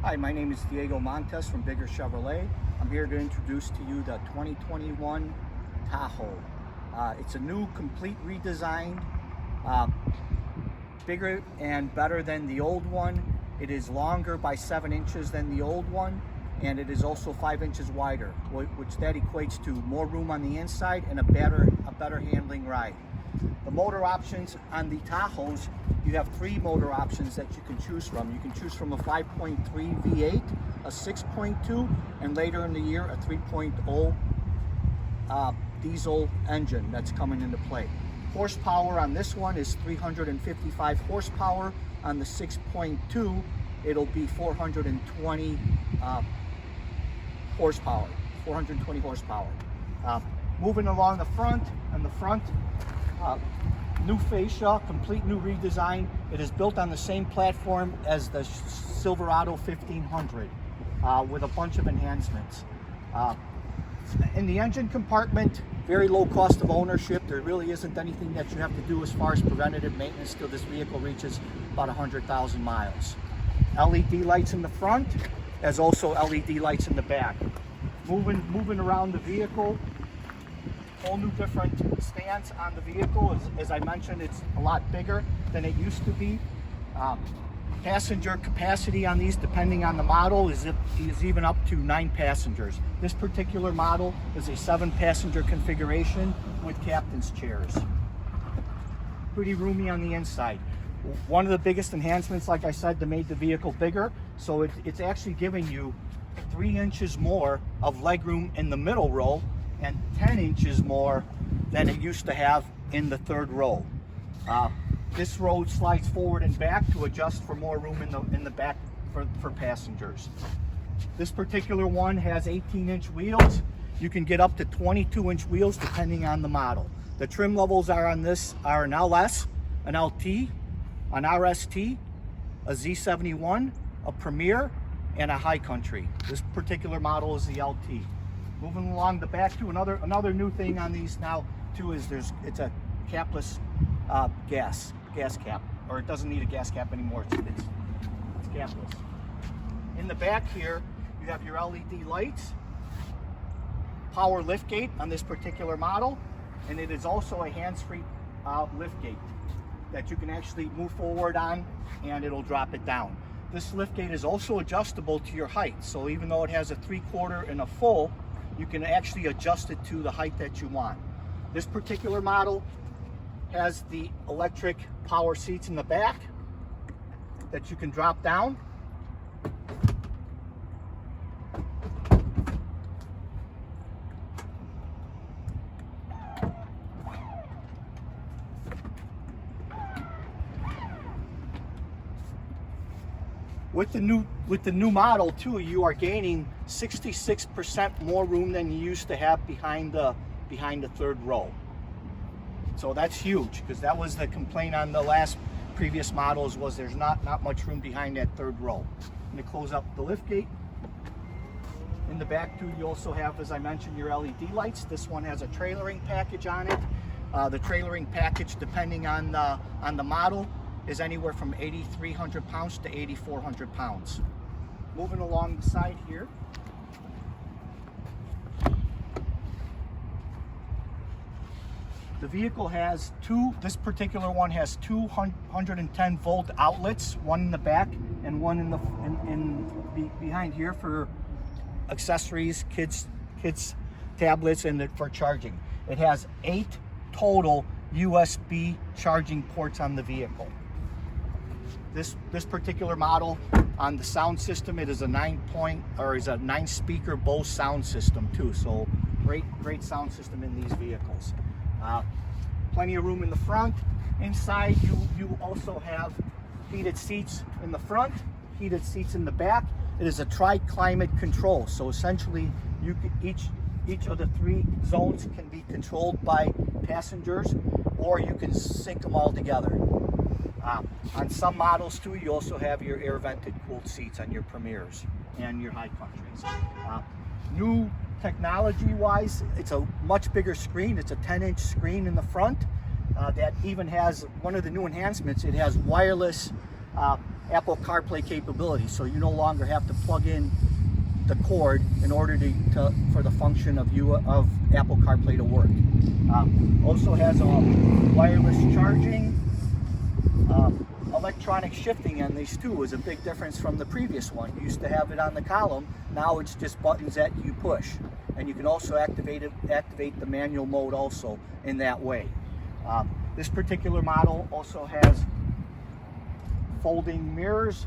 Hi, my name is Diego Montes from Bigger Chevrolet. I'm here to introduce to you the 2021 Tahoe. It's a new, complete redesign, bigger and better than the old one. It is longer by 7 inches than the old one, and it is also 5 inches wider, which that equates to more room on the inside and a better handling ride. The motor options on the Tahoes, you have 3 motor options that you can choose from. You can choose from a 5.3 V8, a 6.2, and later in the year a 3.0 diesel engine that's coming into play. Horsepower on this one is 355 horsepower. On the 6.2, it'll be 420 horsepower. 420 horsepower. Moving along the front, new fascia, complete new redesign. It is built on the same platform as the Silverado 1500 with a bunch of enhancements. In the engine compartment, very low cost of ownership. There really isn't anything that you have to do as far as preventative maintenance till this vehicle reaches about 100,000 miles. LED lights in the front, as also LED lights in the back. Moving around the vehicle, whole new different stance on the vehicle. As I mentioned, it's a lot bigger than it used to be. Passenger capacity on these, depending on the model, is even up to 9 passengers. This particular model is a 7-passenger configuration with captain's chairs. Pretty roomy on the inside. One of the biggest enhancements, like I said, that made the vehicle bigger, so it's actually giving you 3 inches more of legroom in the middle row and 10 inches more than it used to have in the 3rd row. This row slides forward and back to adjust for more room in the back for passengers. This particular one has 18-inch wheels. You can get up to 22-inch wheels depending on the model. The trim levels are on this are an LS, an LT, an RST, a Z71, a Premier, and a High Country. This particular model is the LT. Moving along the back too, another new thing on these now too is it's a capless gas cap, or it doesn't need a gas cap anymore. It's capless. In the back here, you have your LED lights, power liftgate on this particular model, and it is also a hands-free liftgate that you can actually move forward on, and it'll drop it down. This liftgate is also adjustable to your height, so even though it has a 3/4 and a full, you can actually adjust it to the height that you want. This particular model has the electric power seats in the back that you can drop down. With the new model too, you are gaining 66% more room than you used to have behind the 3rd row. So that's huge, because that was the complaint on the previous models, was there's not much room behind that 3rd row. I'm going to close up the liftgate. In the back too, you also have, as I mentioned, your LED lights. This one has a trailering package on it. The trailering package, depending on the model, is anywhere from 8,300 pounds to 8,400 pounds. Moving along the side here, the vehicle has this particular one has 210 volt outlets, one in the back and one behind here for accessories, kids tablets, and for charging. It has 8 total USB charging ports on the vehicle. This particular model, on the sound system, it is a 9-speaker Bose sound system too. So great sound system in these vehicles. Plenty of room in the front. Inside, you also have heated seats in the front, heated seats in the back. It is a tri-climate control. So essentially, each of the 3 zones can be controlled by passengers, or you can sync them all together. On some models too, you also have your air vented cooled seats on your Premiers and your High Countries. New technology wise, it's a much bigger screen. It's a 10-inch screen in the front that even has one of the new enhancements. It has wireless Apple CarPlay capability, so you no longer have to plug in the cord in order for the function of Apple CarPlay to work. Also has a wireless charging, electronic shifting on these two is a big difference from the previous one. You used to have it on the column, now it's just buttons that you push, and you can also activate the manual mode also in that way. This particular model also has folding mirrors.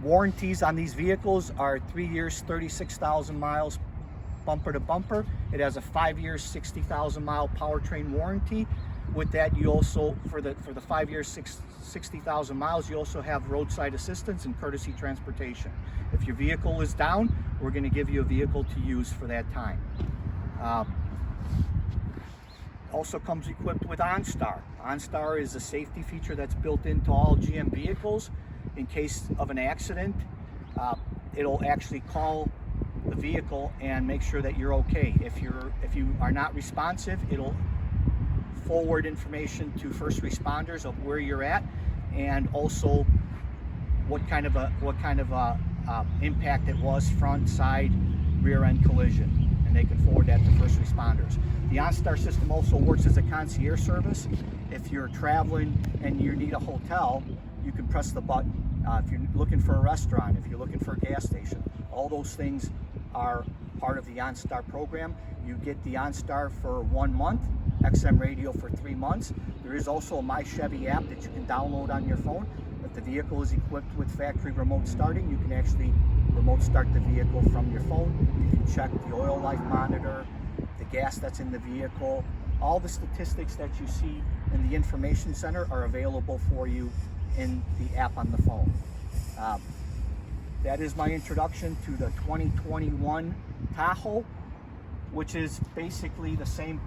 Warranties on these vehicles are 3 years, 36,000 miles bumper to bumper. It has a 5 years, 60,000 mile powertrain warranty. With that, you also, for the 5 years, 60,000 miles, you also have roadside assistance and courtesy transportation. If your vehicle is down, we're going to give you a vehicle to use for that time. Also comes equipped with OnStar. OnStar is a safety feature that's built into all GM vehicles. In case of an accident, it'll actually call the vehicle and make sure that you're okay. If you are not responsive, it'll forward information to first responders of where you're at, and also what kind of impact it was, front, side, rear end collision, and they can forward that to first responders. The OnStar system also works as a concierge service. If you're traveling and you need a hotel, you can press the button. If you're looking for a restaurant, if you're looking for a gas station, all those things are part of the OnStar program. You get the OnStar for 1 month, XM radio for 3 months. There is also a My Chevy app that you can download on your phone. If the vehicle is equipped with factory remote starting, you can actually remote start the vehicle from your phone. You can check the oil life monitor, the gas that's in the vehicle. All the statistics that you see in the information center are available for you in the app on the phone. That is my introduction to the 2021 Tahoe, which is basically the same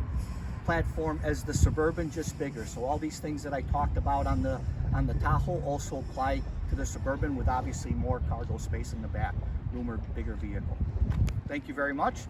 platform as the Suburban, just bigger. So all these things that I talked about on the Tahoe also apply to the Suburban, with obviously more cargo space in the back, roomer, bigger vehicle. Thank you very much.